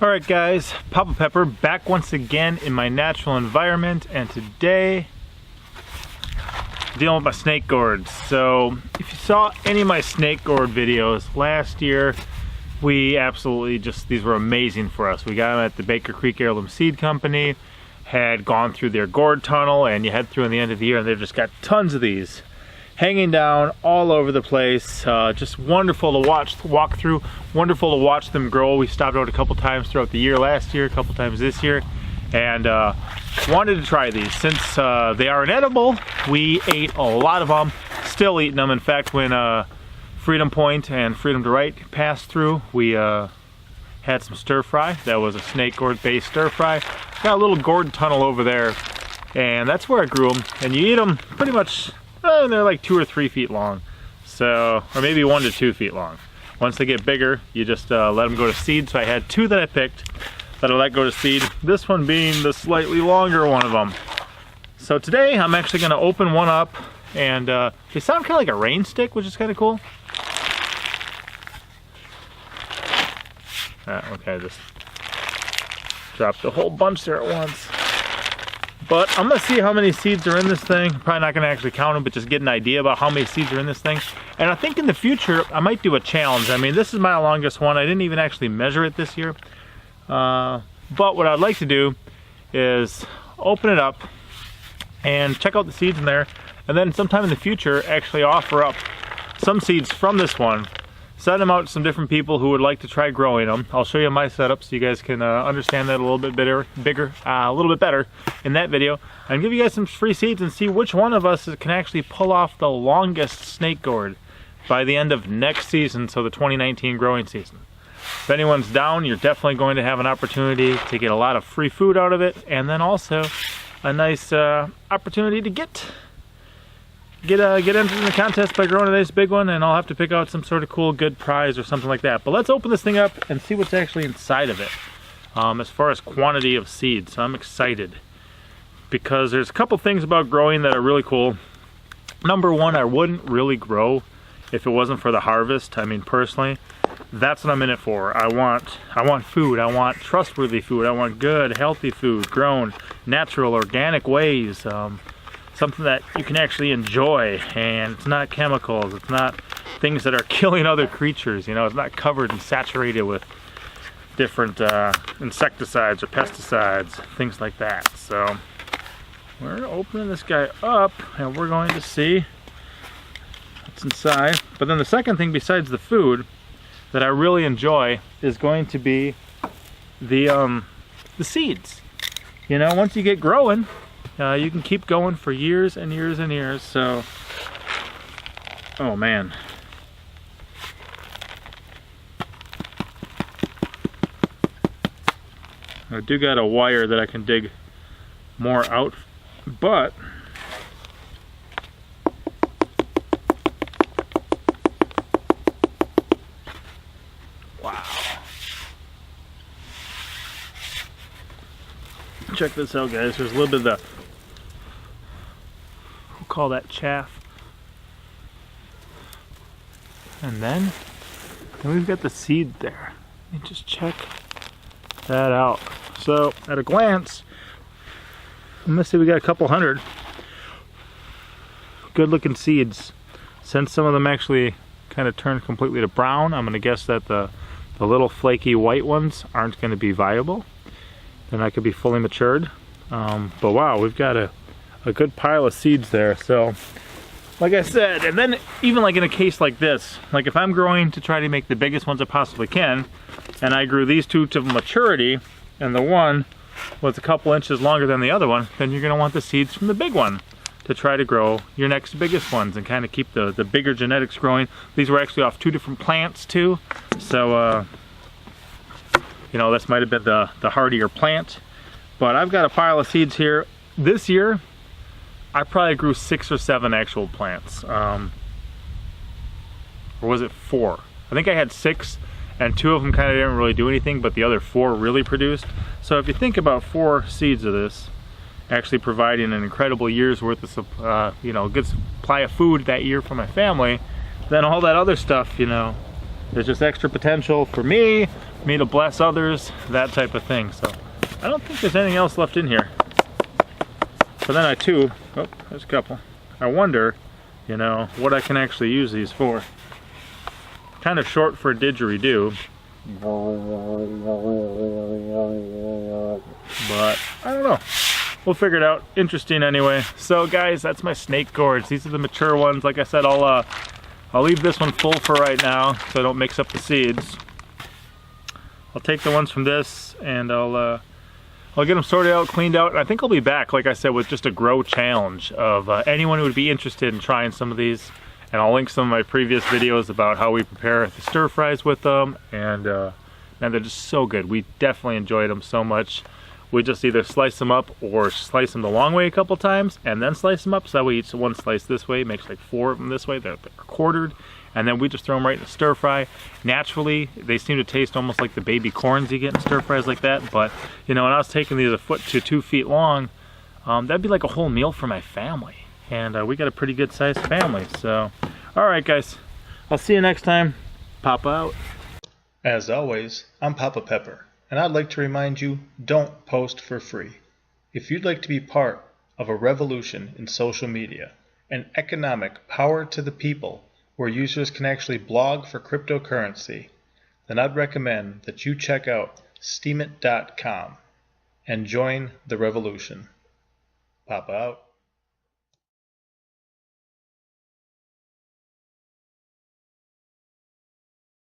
Alright guys, Papa Pepper back once again in my natural environment, and today dealing with my snake gourds. So if you saw any of my snake gourd videos last year, we absolutely these were amazing for us. We got them at the Baker Creek Heirloom Seed Company, had gone through their gourd tunnel, and you head through in the end of the year and they've just got tons of these hanging down all over the place. Just wonderful to walk through, wonderful to watch them grow. We stopped out a couple times throughout the year last year, a couple times this year, and wanted to try these. Since they are inedible, we ate a lot of them, still eating them. In fact, when Freedom Point and Freedom to Right passed through, we had some stir fry. That was a snake gourd based stir fry. Got a little gourd tunnel over there, and that's where I grew them. And you eat them pretty much, they're like 2 or 3 feet long, so, or maybe 1 to 2 feet long. Once they get bigger, you just let them go to seed. So I had 2 that I picked that I let go to seed, this one being the slightly longer one of them. So today I'm actually going to open one up, and they sound kind of like a rain stick, which is kind of cool. Okay, I just dropped a whole bunch there at once. But I'm gonna see how many seeds are in this thing. I'm probably not gonna actually count them, but just get an idea about how many seeds are in this thing. And I think in the future, I might do a challenge. I mean, this is my longest one. I didn't even actually measure it this year. But what I'd like to do is open it up and check out the seeds in there. And then sometime in the future, actually offer up some seeds from this one. Send them out to some different people who would like to try growing them. I'll show you my setup so you guys can understand that a little bit a little bit better in that video, and give you guys some free seeds and see which one of us can actually pull off the longest snake gourd by the end of next season, so the 2019 growing season. If anyone's down, you're definitely going to have an opportunity to get a lot of free food out of it, and then also a nice opportunity to get entered in the contest by growing a nice big one, and I'll have to pick out some sort of cool good prize or something like that. But let's open this thing up and see what's actually inside of it as far as quantity of seeds. So I'm excited because there's a couple things about growing that are really cool. Number one, I wouldn't really grow if it wasn't for the harvest. I mean, personally, that's what I'm in it for. I want food. I want trustworthy food. I want good, healthy food grown natural, organic ways. Something that you can actually enjoy, and it's not chemicals, it's not things that are killing other creatures, you know, it's not covered and saturated with different insecticides or pesticides, things like that. So we're opening this guy up and we're going to see what's inside. But then the second thing besides the food that I really enjoy is going to be the seeds. You know, once you get growing, you can keep going for years and years and years. So, oh man. I do got a wire that I can dig more out, but wow. Check this out, guys. There's a little bit of the, we'll call that chaff. And then we've got the seed there. Let me just check that out. So at a glance, I'm gonna say we got a couple hundred good looking seeds. Since some of them actually kind of turned completely to brown, I'm gonna guess that the little flaky white ones aren't gonna be viable. They're not gonna be fully matured. But wow, we've got a good pile of seeds there. So like I said, and then even like in a case like this, like if I'm growing to try to make the biggest ones I possibly can, and I grew these two to maturity, and the one was a couple inches longer than the other one, then you're gonna want the seeds from the big one to try to grow your next biggest ones and kind of keep the bigger genetics growing. These were actually off 2 different plants too. So, you know, this might have been the hardier plant. But I've got a pile of seeds here. This year, I probably grew 6 or 7 actual plants. Or was it 4? I think I had 6, and 2 of them kind of didn't really do anything, but the other 4 really produced. So if you think about 4 seeds of this, actually providing an incredible year's worth of, you know, good supply of food that year for my family, then all that other stuff, you know, there's just extra potential for me to bless others, that type of thing. So I don't think there's anything else left in here. So then oh, there's a couple. I wonder, you know, what I can actually use these for. Kind of short for a didgeridoo. But I don't know. We'll figure it out. Interesting anyway. So guys, that's my snake gourds. These are the mature ones. Like I said, I'll leave this one full for right now so I don't mix up the seeds. I'll take the ones from this and I'll get them sorted out, cleaned out, and I think I'll be back, like I said, with just a grow challenge of anyone who would be interested in trying some of these. And I'll link some of my previous videos about how we prepare the stir fries with them, and man, they're just so good. We definitely enjoyed them so much. We just either slice them up or slice them the long way a couple times and then slice them up. So we eat one slice this way, makes like 4 of them this way. They're quartered, and then we just throw them right in the stir fry. Naturally, they seem to taste almost like the baby corns you get in stir fries like that. But you know, when I was taking these 1 to 2 feet long, that'd be like a whole meal for my family. And we got a pretty good sized family. So, all right, guys, I'll see you next time. Papa out. As always, I'm Papa Pepper, and I'd like to remind you, don't post for free. If you'd like to be part of a revolution in social media, an economic power to the people where users can actually blog for cryptocurrency, then I'd recommend that you check out steemit.com and join the revolution. Papa out.